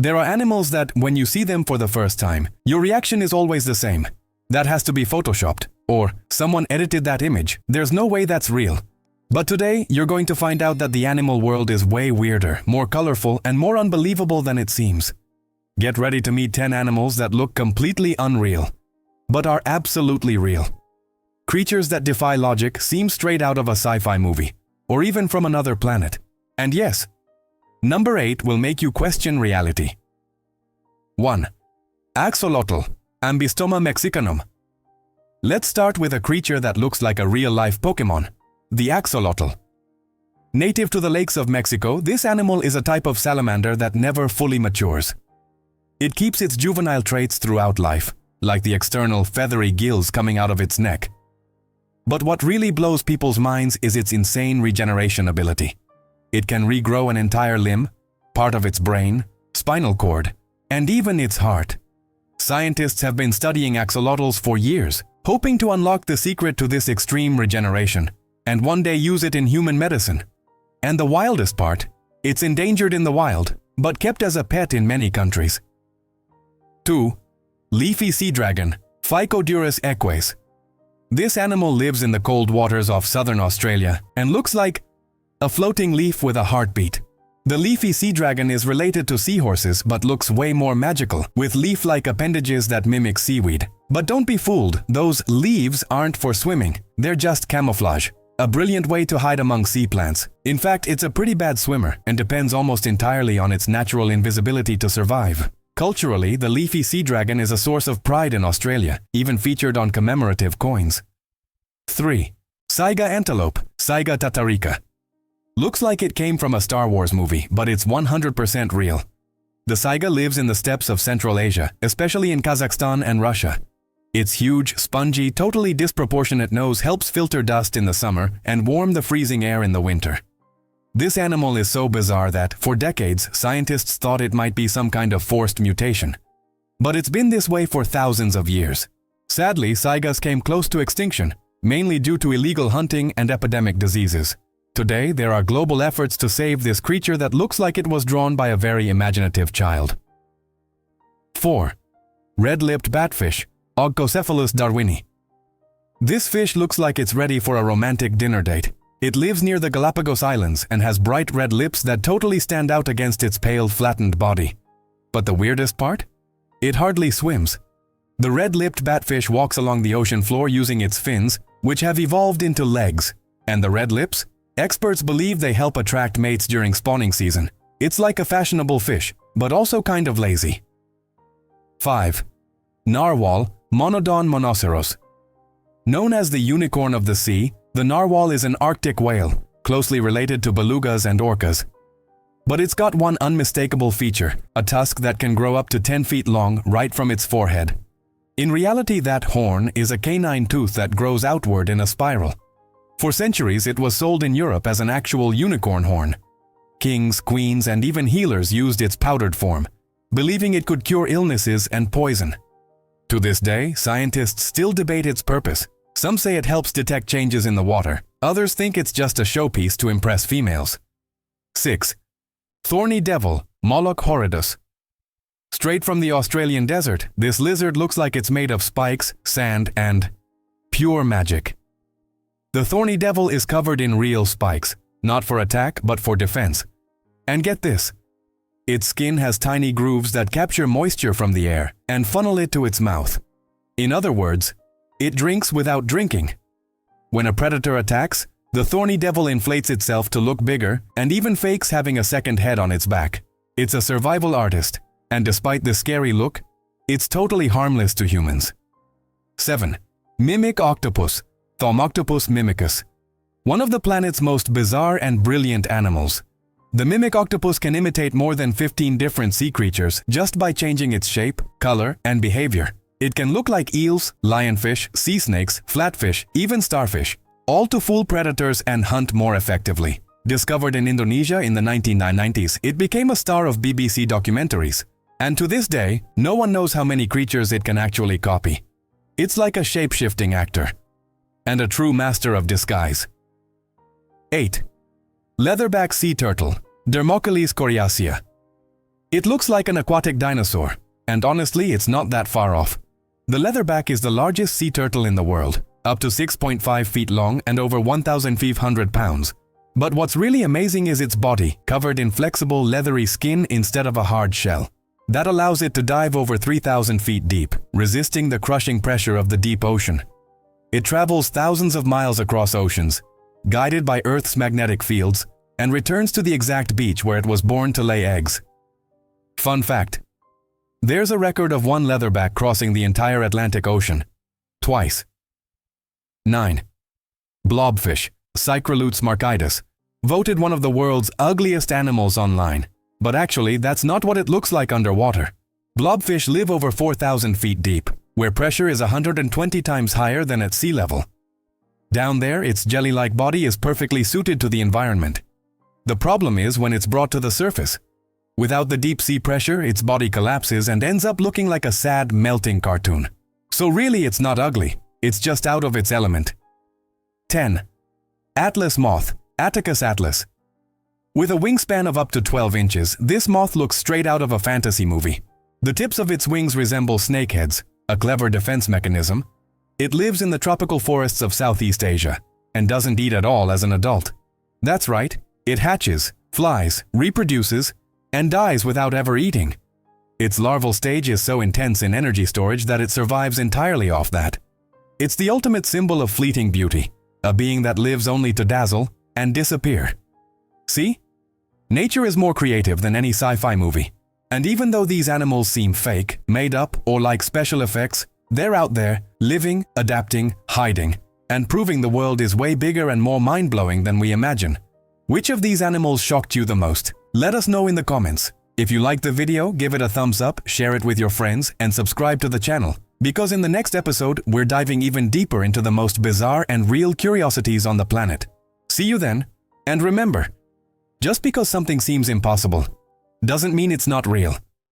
There are animals that, when you see them for the first time, your reaction is always the same. That has to be photoshopped, or someone edited that image. There's no way that's real. But today, you're going to find out that the animal world is way weirder, more colorful, and more unbelievable than it seems. Get ready to meet 10 animals that look completely unreal, but are absolutely real. Creatures that defy logic, seem straight out of a sci-fi movie, or even from another planet. And yes, number 8 will make you question reality. 1. Axolotl, Ambystoma mexicanum. Let's start with a creature that looks like a real-life Pokemon, the axolotl. Native to the lakes of Mexico, this animal is a type of salamander that never fully matures. It keeps its juvenile traits throughout life, like the external feathery gills coming out of its neck. But what really blows people's minds is its insane regeneration ability. It can regrow an entire limb, part of its brain, spinal cord, and even its heart. Scientists have been studying axolotls for years, hoping to unlock the secret to this extreme regeneration, and one day use it in human medicine. And the wildest part, it's endangered in the wild, but kept as a pet in many countries. 2. Leafy sea dragon, Phycodurus eques. This animal lives in the cold waters of southern Australia and looks like a floating leaf with a heartbeat. The leafy sea dragon is related to seahorses but looks way more magical, with leaf-like appendages that mimic seaweed. But don't be fooled, those leaves aren't for swimming, they're just camouflage. A brilliant way to hide among sea plants. In fact, it's a pretty bad swimmer and depends almost entirely on its natural invisibility to survive. Culturally, the leafy sea dragon is a source of pride in Australia, even featured on commemorative coins. 3. Saiga antelope, Saiga tatarica. Looks like it came from a Star Wars movie, but it's 100% real. The saiga lives in the steppes of Central Asia, especially in Kazakhstan and Russia. Its huge, spongy, totally disproportionate nose helps filter dust in the summer and warm the freezing air in the winter. This animal is so bizarre that, for decades, scientists thought it might be some kind of forced mutation. But it's been this way for thousands of years. Sadly, saigas came close to extinction, mainly due to illegal hunting and epidemic diseases. Today, there are global efforts to save this creature that looks like it was drawn by a very imaginative child. 4. Red-lipped batfish, Ogcocephalus darwini. This fish looks like it's ready for a romantic dinner date. It lives near the Galapagos Islands and has bright red lips that totally stand out against its pale, flattened body. But the weirdest part? It hardly swims. The red-lipped batfish walks along the ocean floor using its fins, which have evolved into legs. And the red lips? Experts believe they help attract mates during spawning season. It's like a fashionable fish, but also kind of lazy. 5. Narwhal, Monodon monoceros. Known as the unicorn of the sea, the narwhal is an Arctic whale, closely related to belugas and orcas. But it's got one unmistakable feature, a tusk that can grow up to 10 feet long right from its forehead. In reality, that horn is a canine tooth that grows outward in a spiral. For centuries, it was sold in Europe as an actual unicorn horn. Kings, queens, and even healers used its powdered form, believing it could cure illnesses and poison. To this day, scientists still debate its purpose. Some say it helps detect changes in the water. Others think it's just a showpiece to impress females. 6. Thorny devil, Moloch horridus. Straight from the Australian desert, this lizard looks like it's made of spikes, sand, and pure magic. The thorny devil is covered in real spikes, not for attack but for defense. And get this, its skin has tiny grooves that capture moisture from the air and funnel it to its mouth. In other words, it drinks without drinking. When a predator attacks, the thorny devil inflates itself to look bigger and even fakes having a second head on its back. It's a survival artist, and despite the scary look, it's totally harmless to humans. 7. Mimic octopus, Thomoctopus mimicus. One of the planet's most bizarre and brilliant animals. The mimic octopus can imitate more than 15 different sea creatures just by changing its shape, color, and behavior. It can look like eels, lionfish, sea snakes, flatfish, even starfish, all to fool predators and hunt more effectively. Discovered in Indonesia in the 1990s, it became a star of BBC documentaries. And to this day, no one knows how many creatures it can actually copy. It's like a shape-shifting actor. And a true master of disguise. 8. Leatherback sea turtle, Dermocheles coriacea. It looks like an aquatic dinosaur, and honestly, it's not that far off. The leatherback is the largest sea turtle in the world, up to 6.5 feet long and over 1,500 pounds. But what's really amazing is its body, covered in flexible, leathery skin instead of a hard shell. That allows it to dive over 3,000 feet deep, resisting the crushing pressure of the deep ocean. It travels thousands of miles across oceans, guided by Earth's magnetic fields, and returns to the exact beach where it was born to lay eggs. Fun fact: there's a record of one leatherback crossing the entire Atlantic Ocean. Twice. 9. Blobfish, Cycrolutes marcitus, voted one of the world's ugliest animals online. But actually, that's not what it looks like underwater. Blobfish live over 4,000 feet deep, where pressure is 120 times higher than at sea level. Down there, its jelly-like body is perfectly suited to the environment. The problem is when it's brought to the surface. Without the deep sea pressure, its body collapses and ends up looking like a sad, melting cartoon. So really, it's not ugly, it's just out of its element. 10. Atlas moth, Attacus atlas. With a wingspan of up to 12 inches, this moth looks straight out of a fantasy movie. The tips of its wings resemble snakeheads, a clever defense mechanism. It lives in the tropical forests of Southeast Asia and doesn't eat at all as an adult. That's right, it hatches, flies, reproduces, and dies without ever eating. Its larval stage is so intense in energy storage that it survives entirely off that. It's the ultimate symbol of fleeting beauty, a being that lives only to dazzle and disappear. See? Nature is more creative than any sci-fi movie. And even though these animals seem fake, made up, or like special effects, they're out there, living, adapting, hiding, and proving the world is way bigger and more mind-blowing than we imagine. Which of these animals shocked you the most? Let us know in the comments. If you liked the video, give it a thumbs up, share it with your friends, and subscribe to the channel. Because in the next episode, we're diving even deeper into the most bizarre and real curiosities on the planet. See you then, and remember, just because something seems impossible doesn't mean it's not real.